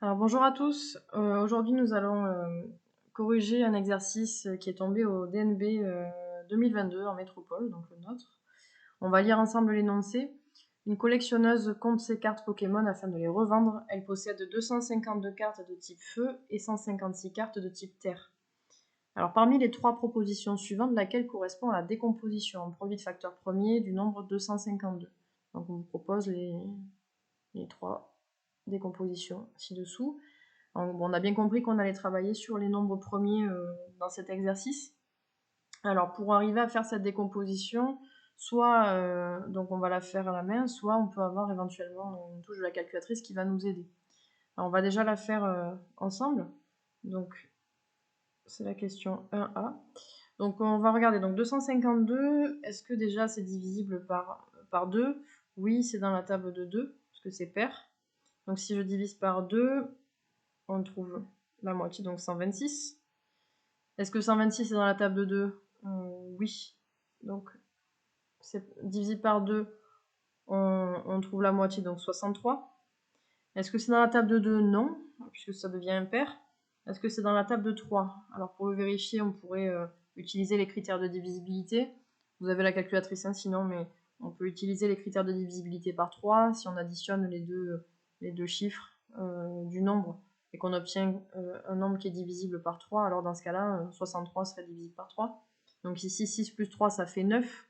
Alors bonjour à tous. Aujourd'hui nous allons corriger un exercice qui est tombé au DNB 2022 en métropole, donc le nôtre. On va lire ensemble l'énoncé. Une collectionneuse compte ses cartes Pokémon afin de les revendre. Elle possède 252 cartes de type feu et 156 cartes de type terre. Alors parmi les trois propositions suivantes, laquelle correspond à la décomposition en produit de facteur premier du nombre 252? Donc on vous propose les trois décompositions ci-dessous. On a bien compris qu'on allait travailler sur les nombres premiers dans cet exercice. Alors pour arriver à faire cette décomposition, soit donc on va la faire à la main, soit on peut avoir éventuellement une touche de la calculatrice qui va nous aider. Alors on va déjà la faire ensemble. Donc c'est la question 1A. Donc on va regarder, donc 252, est-ce que déjà c'est divisible par 2? Oui, c'est dans la table de 2, parce que c'est pair. Donc si je divise par 2, on trouve la moitié, donc 126. Est-ce que 126 est dans la table de 2? Oui. Donc, c'est divisé par 2, on trouve la moitié, donc 63. Est-ce que c'est dans la table de 2? Non, puisque ça devient impair. Est-ce que c'est dans la table de 3? Alors, pour le vérifier, on pourrait utiliser les critères de divisibilité. Vous avez la calculatrice, hein, sinon, mais on peut utiliser les critères de divisibilité par 3. Si on additionne les deux chiffres du nombre, et qu'on obtient un nombre qui est divisible par 3, alors dans ce cas-là, 63 serait divisible par 3. Donc ici, 6 plus 3, ça fait 9.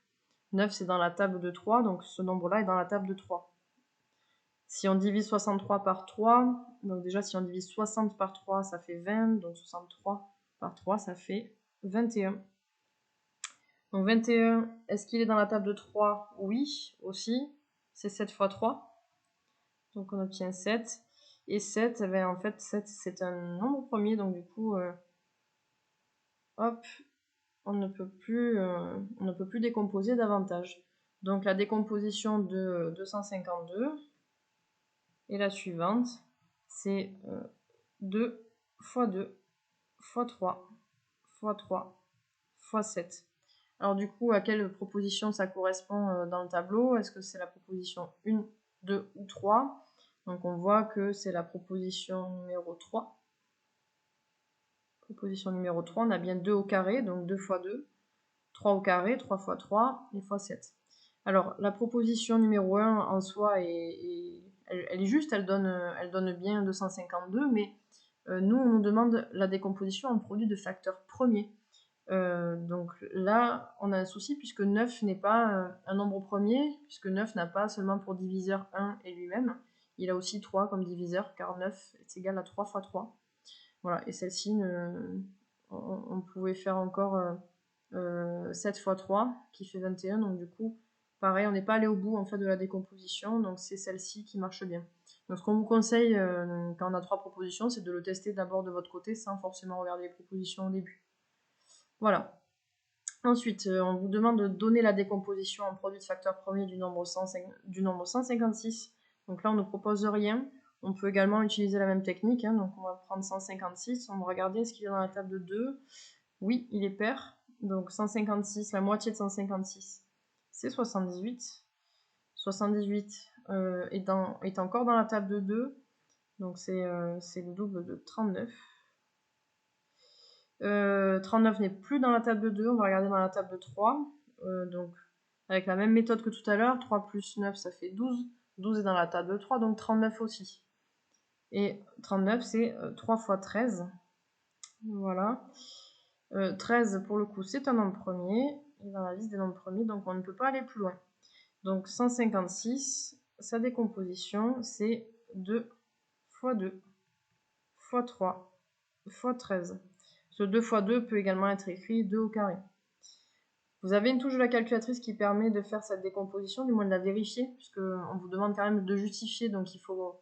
9, c'est dans la table de 3, donc ce nombre-là est dans la table de 3. Si on divise 63 par 3, donc déjà si on divise 60 par 3, ça fait 20, donc 63 par 3, ça fait 21. Donc 21, est-ce qu'il est dans la table de 3? Oui, aussi. C'est 7 fois 3. Donc on obtient 7. Et 7, en fait, 7 c'est un nombre premier, donc du coup, hop, on ne peut plus décomposer davantage. Donc la décomposition de 252 est la suivante. C'est 2 fois 2 fois 3 fois 3 fois 7. Alors du coup, à quelle proposition ça correspond dans le tableau? Est-ce que c'est la proposition 1, 2 ou 3? Donc on voit que c'est la proposition numéro 3. Proposition numéro 3, on a bien 2 au carré, donc 2 fois 2. 3 au carré, 3 fois 3 et fois 7. Alors la proposition numéro 1 en soi elle est juste, elle donne bien 252, mais nous on nous demande la décomposition en produit de facteur premier. Donc là on a un souci puisque 9 n'est pas un nombre premier, puisque 9 n'a pas seulement pour diviseur 1 et lui-même, il a aussi 3 comme diviseur, car 9 est égal à 3 fois 3. Voilà, et celle-ci, on pouvait faire encore 7 fois 3 qui fait 21, donc du coup pareil, on n'est pas allé au bout en fait de la décomposition, donc c'est celle-ci qui marche bien. Donc ce qu'on vous conseille quand on a 3 propositions, c'est de le tester d'abord de votre côté sans forcément regarder les propositions au début. Voilà. Ensuite, on vous demande de donner la décomposition en produit de facteur premier du nombre 156. Donc là on ne propose rien. On peut également utiliser la même technique, hein. Donc on va prendre 156, on va regarder est-ce qu'il est dans la table de 2. Oui, il est pair. Donc 156, la moitié de 156, c'est 78. 78 est encore dans la table de 2. Donc c'est le double de 39. 39 n'est plus dans la table de 2. On va regarder dans la table de 3. Donc avec la même méthode que tout à l'heure. 3 plus 9, ça fait 12. 12 est dans la table de 3, donc 39 aussi. Et 39, c'est 3 fois 13. Voilà. 13, pour le coup, c'est un nombre premier, il est dans la liste des nombres premiers, donc on ne peut pas aller plus loin. Donc 156, sa décomposition, c'est 2 fois 2 fois 3 fois 13. Ce 2 fois 2 peut également être écrit 2 au carré. Vous avez une touche de la calculatrice qui permet de faire cette décomposition, du moins de la vérifier, puisqu'on vous demande quand même de justifier, donc il faut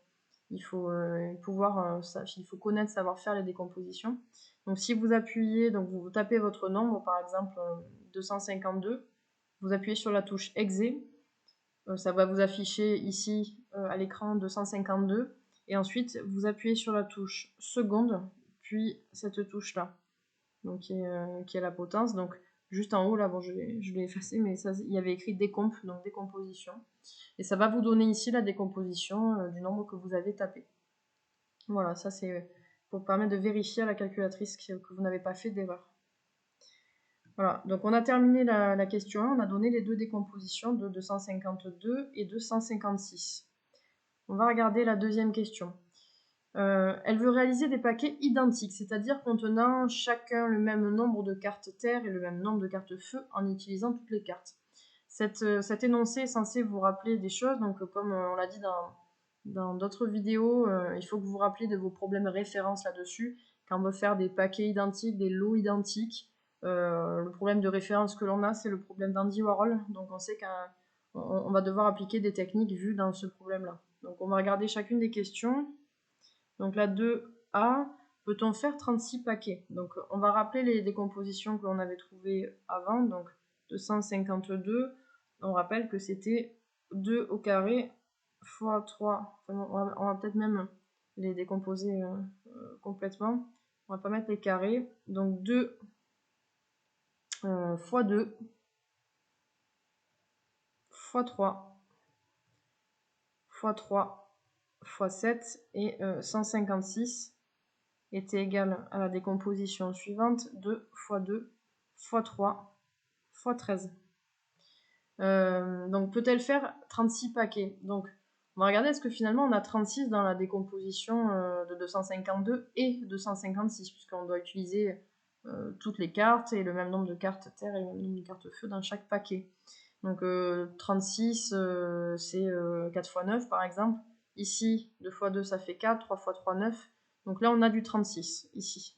connaître, savoir faire les décompositions. Donc si vous appuyez, donc vous tapez votre nombre, par exemple 252, vous appuyez sur la touche EXE, ça va vous afficher ici à l'écran 252, et ensuite vous appuyez sur la touche seconde, puis cette touche là, donc qui est la potence. Donc juste en haut là, bon je l'ai effacé, mais ça, il y avait écrit décomp, donc décomposition. Et ça va vous donner ici la décomposition du nombre que vous avez tapé. Voilà, ça c'est pour permettre de vérifier à la calculatrice que vous n'avez pas fait d'erreur. Voilà, donc on a terminé la question 1, on a donné les deux décompositions de 252 et 256. On va regarder la deuxième question. Elle veut réaliser des paquets identiques, c'est-à-dire contenant chacun le même nombre de cartes terre et le même nombre de cartes feu en utilisant toutes les cartes. Cet énoncé est censé vous rappeler des choses, donc comme on l'a dit dans d'autres vidéos, il faut que vous vous rappeliez de vos problèmes références là-dessus. Quand on veut faire des paquets identiques, des lots identiques, le problème de référence que l'on a, c'est le problème d'Andy Warhol. Donc on sait qu'on va devoir appliquer des techniques vues dans ce problème-là. Donc on va regarder chacune des questions. Donc la 2A, peut-on faire 36 paquets? Donc on va rappeler les décompositions que l'on avait trouvées avant. Donc 252, on rappelle que c'était 2 au carré fois 3. Enfin, on va peut-être même les décomposer complètement. On va pas mettre les carrés. Donc 2 fois 2 fois 3 fois 3 fois 7 et 156 était égal à la décomposition suivante, 2 fois 2 fois 3 fois 13. Donc peut-elle faire 36 paquets? Donc on va regarder, est-ce que finalement on a 36 dans la décomposition de 252 et 256, puisqu'on doit utiliser toutes les cartes et le même nombre de cartes terre et le même nombre de cartes feu dans chaque paquet. Donc 36 c'est 4 x 9 par exemple. Ici 2 x 2 ça fait 4, 3 x 3 9. Donc là on a du 36 ici.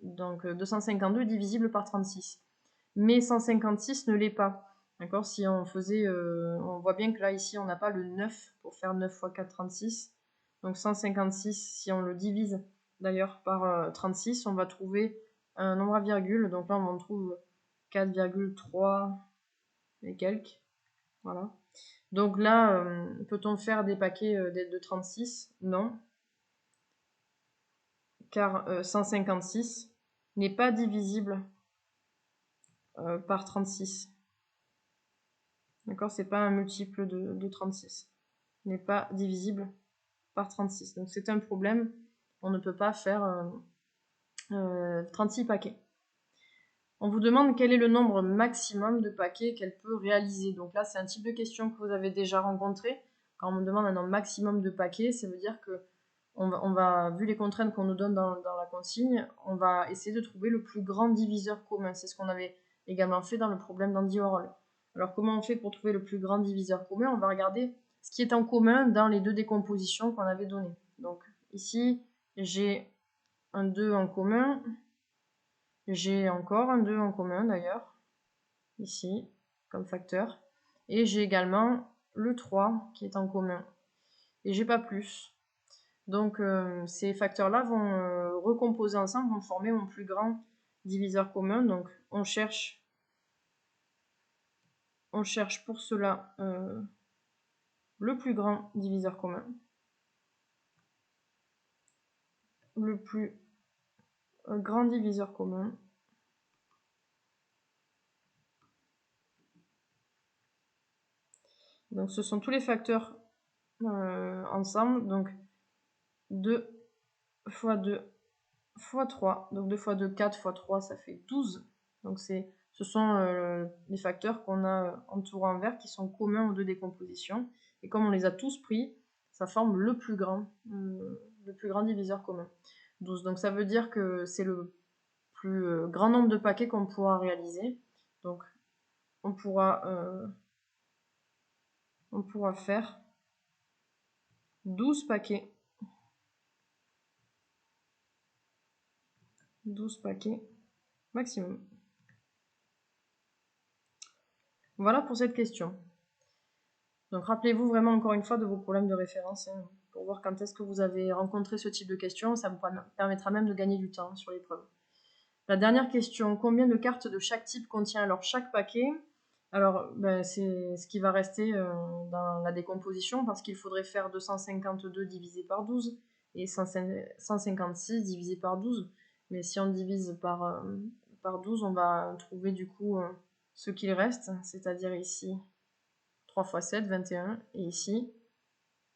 Donc 252 est divisible par 36. Mais 156 ne l'est pas. D'accord? Si on faisait, on voit bien que là ici on n'a pas le 9 pour faire 9 x 4, 36. Donc 156, si on le divise d'ailleurs par 36, on va trouver un nombre à virgule. Donc là on en trouve 4,3 et quelques. Voilà. Donc là, peut-on faire des paquets de 36? Non. Car 156 n'est pas divisible par 36. D'accord? C'est pas un multiple de 36. N'est pas divisible par 36. Donc c'est un problème. On ne peut pas faire 36 paquets. On vous demande quel est le nombre maximum de paquets qu'elle peut réaliser. Donc là, c'est un type de question que vous avez déjà rencontré. Quand on me demande un nombre maximum de paquets, ça veut dire que vu les contraintes qu'on nous donne dans la consigne, on va essayer de trouver le plus grand diviseur commun. C'est ce qu'on avait également fait dans le problème d'Andy Warhol. Alors comment on fait pour trouver le plus grand diviseur commun? On va regarder ce qui est en commun dans les deux décompositions qu'on avait données. Donc ici, j'ai un 2 en commun. J'ai encore un 2 en commun d'ailleurs, ici, comme facteur. Et j'ai également le 3 qui est en commun. Et j'ai pas plus. Donc ces facteurs-là vont recomposer ensemble, vont former mon plus grand diviseur commun. Donc on cherche pour cela le plus grand diviseur commun. Le plus grand diviseur commun. Donc ce sont tous les facteurs ensemble. Donc 2 fois 2 fois 3. Donc 2 fois 2, 4 fois 3, ça fait 12. Donc ce sont les facteurs qu'on a entourés en vert qui sont communs aux deux décompositions. Et comme on les a tous pris, ça forme le plus grand diviseur commun. 12. Donc ça veut dire que c'est le plus grand nombre de paquets qu'on pourra réaliser. Donc on pourra faire 12 paquets. 12 paquets maximum. Voilà pour cette question. Donc rappelez-vous vraiment encore une fois de vos problèmes de référence pour voir quand est-ce que vous avez rencontré ce type de questions. Ça vous permettra même de gagner du temps sur l'épreuve. La dernière question, combien de cartes de chaque type contient alors chaque paquet? Alors c'est ce qui va rester dans la décomposition parce qu'il faudrait faire 252 divisé par 12 et 156 divisé par 12. Mais si on divise par 12, on va trouver du coup ce qu'il reste, c'est-à-dire ici 3 x 7, 21, et ici,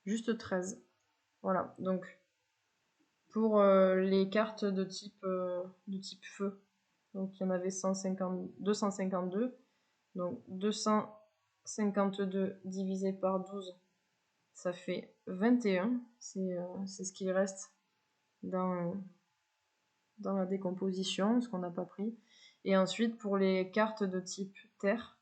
juste 13. Voilà, donc pour les cartes de type feu. Donc il y en avait 252. Donc 252 divisé par 12, ça fait 21. C'est ce qu'il reste dans la décomposition, ce qu'on n'a pas pris. Et ensuite, pour les cartes de type terre,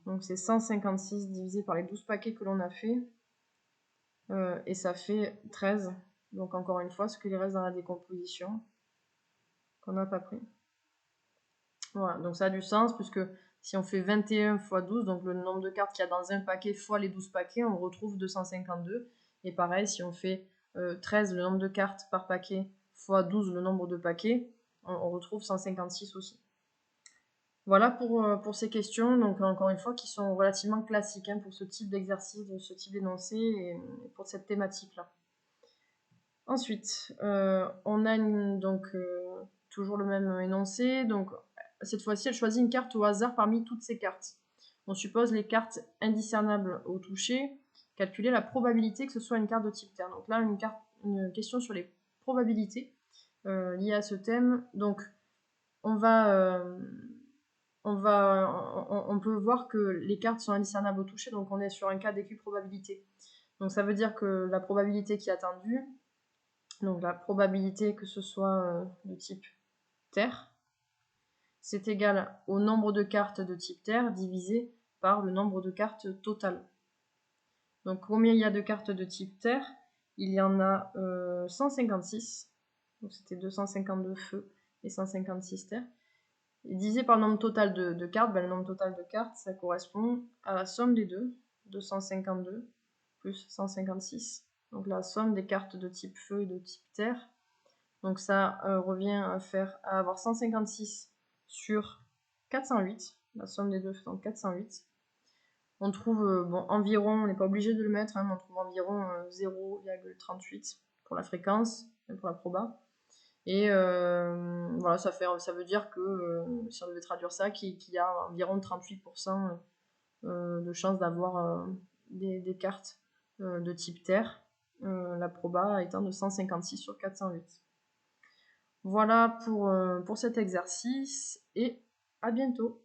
donc c'est 156 divisé par les 12 paquets que l'on a fait, et ça fait 13. Donc encore une fois, ce qu'il reste dans la décomposition, qu'on n'a pas pris. Voilà, donc ça a du sens, puisque si on fait 21 x 12, donc le nombre de cartes qu'il y a dans un paquet fois les 12 paquets, on retrouve 252. Et pareil, si on fait 13, le nombre de cartes par paquet, fois 12, le nombre de paquets, on retrouve 156 aussi. Voilà pour ces questions, donc encore une fois, qui sont relativement classiques hein, pour ce type d'exercice, ce type d'énoncé, et pour cette thématique-là. Ensuite, on a toujours le même énoncé, donc cette fois-ci, elle choisit une carte au hasard parmi toutes ces cartes. On suppose les cartes indiscernables au toucher, calculer la probabilité que ce soit une carte de type terre. Donc là, une question sur les probabilités liées à ce thème. Donc, on peut voir que les cartes sont indiscernables au toucher, donc on est sur un cas d'équiprobabilité. Donc ça veut dire que la probabilité qui est attendue, donc la probabilité que ce soit de type terre, c'est égal au nombre de cartes de type terre divisé par le nombre de cartes totales. Donc combien il y a de cartes de type terre? Il y en a 156, donc c'était 252 feux et 156 terre. Et divisé par le nombre total de cartes, le nombre total de cartes, ça correspond à la somme des deux, 252 plus 156. Donc la somme des cartes de type feu et de type terre. Donc ça revient à avoir 156 sur 408, la somme des deux faisant 408. On trouve environ, on n'est pas obligé de le mettre, hein, mais on trouve environ 0,38 pour la fréquence et pour la proba. Et voilà, ça veut dire que, si on devait traduire ça, qu'il y a environ 38% de chances d'avoir des cartes de type terre, la proba étant de 156 sur 408. Voilà pour cet exercice et à bientôt.